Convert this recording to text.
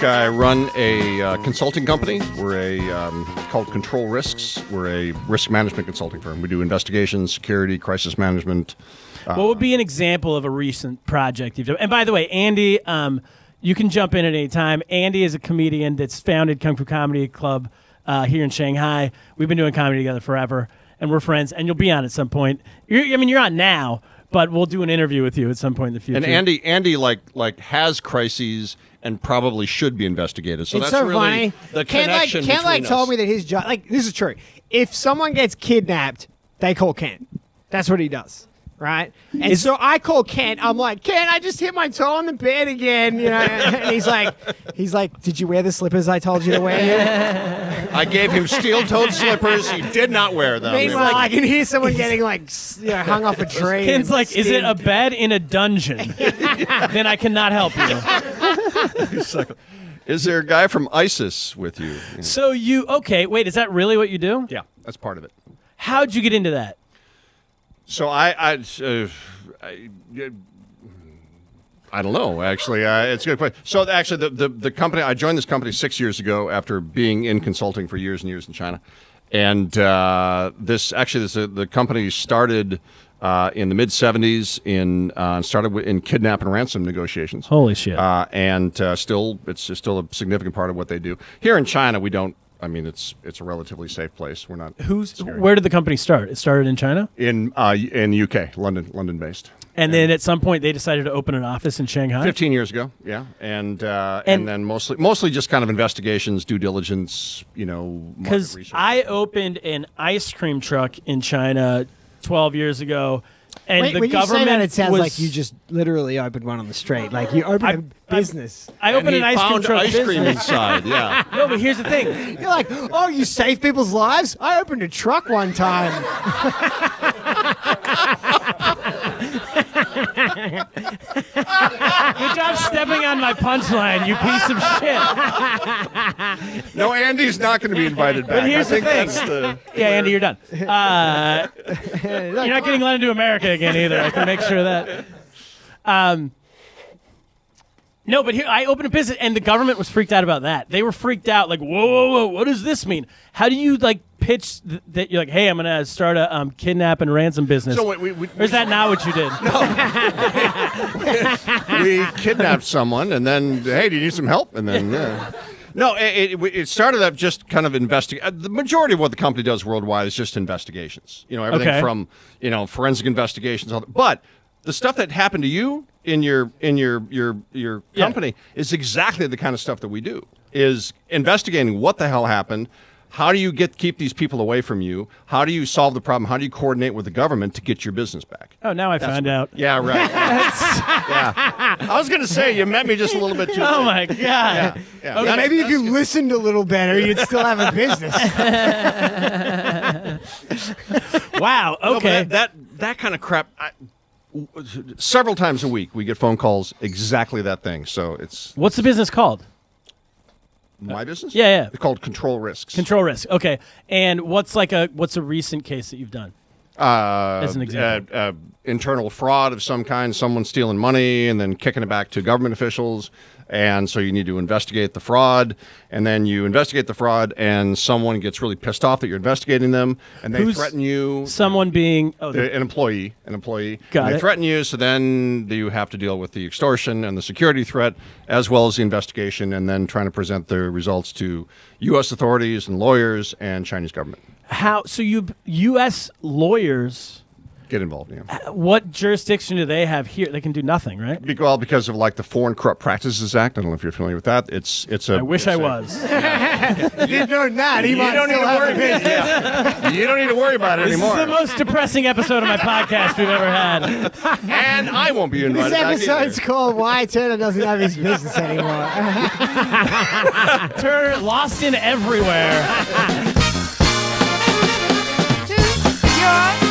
I run a consulting company. We're called Control Risks. We're a risk management consulting firm. We do investigations, security, crisis management. What would be an example of a recent project you've done? And by the way, Andy, you can jump in at any time. Andy is a comedian that's founded Kung Fu Comedy Club here in Shanghai. We've been doing comedy together forever, and we're friends. And you'll be on at some point. You're on now, but we'll do an interview with you at some point in the future. And Andy like has crises and probably should be investigated. So it's that's so really funny. The connection between us. told me that his job, this is true. If someone gets kidnapped, they call Kent. That's what he does, right? And so I call Kent. I'm like, Kent, I just hit my toe on the bed again, you know. And he's like, did you wear the slippers I told you to wear? I gave him steel-toed slippers. He did not wear them. Meanwhile, I can hear someone getting hung off a tree. Kent's like, is it a bed in a dungeon? Then I cannot help you. Is there a guy from ISIS with you? So wait, is that really what you do? Yeah, that's part of it. How'd you get into that? So I don't know, actually. It's a good question. So actually, the company, I joined this company 6 years ago after being in consulting for years and years in China. And the company started in the mid-'70s started in kidnap and ransom negotiations. Holy shit. And it's still a significant part of what they do. Here in China, we don't. I mean, it's a relatively safe place. We're not. Where did the company start? It started in China? In UK, London based. And then at some point they decided to open an office in Shanghai? 15 years ago, yeah. And then mostly just kind of investigations, due diligence, because I opened an ice cream truck in China 12 years ago. And the when government you say that, it sounds like you just literally opened one on the street. Like you opened a business. I opened an ice cream truck ice cream inside, yeah. No, but here's the thing. You're like, oh, you save people's lives? I opened a truck one time. Good job stepping on my punchline, you piece of shit. No, Andy's not going to be invited back. But here's the thing. Yeah, Andy, you're done. You're not getting let into America again either. I can make sure of that. No, but here I opened a business, and the government was freaked out about that. They were freaked out, like, whoa, what does this mean? How do you pitch that? You're like, hey, I'm gonna start a kidnap and ransom business. So or is that not what you did? No, we kidnapped someone, and then, hey, do you need some help? And then, yeah. No, it started up just kind of the majority of what the company does worldwide is just investigations. Everything from forensic investigations, but the stuff that happened to you in your company is exactly the kind of stuff that we do. Is investigating what the hell happened. How do you keep these people away from you? How do you solve the problem? How do you coordinate with the government to get your business back? Oh, now I found out. Yeah, right. Yeah. I was going to say, you met me just a little bit too late. Oh, my God. Yeah. Okay, maybe if you listened a little better, you'd still have a business. Wow, okay. No, that kind of crap... several times a week, we get phone calls exactly that thing. So it's... What's the business called? My business? Yeah. It's called Control Risks. Control Risk. Okay. And what's a recent case that you've done? As an example. Internal fraud of some kind, someone stealing money and then kicking it back to government officials. And so you need to investigate the fraud, and then you investigate the fraud, and someone gets really pissed off that you're investigating them, and they threaten you. Someone being an employee. Got They it. threaten you, so then you have to deal with the extortion and the security threat, as well as the investigation, and then trying to present the results to U.S. authorities and lawyers and Chinese government. So U.S. lawyers get involved. Yeah. What jurisdiction do they have here? They can do nothing, right? Well, because of the Foreign Corrupt Practices Act. I don't know if you're familiar with that. I wish I was. If you'd known that, he might still have a business. Yeah. You don't need to worry about it anymore. This is the most depressing episode of my podcast we've ever had. And I won't be invited back This episode's called Why Turner Doesn't Have His Business Anymore. Turner lost in everywhere. To your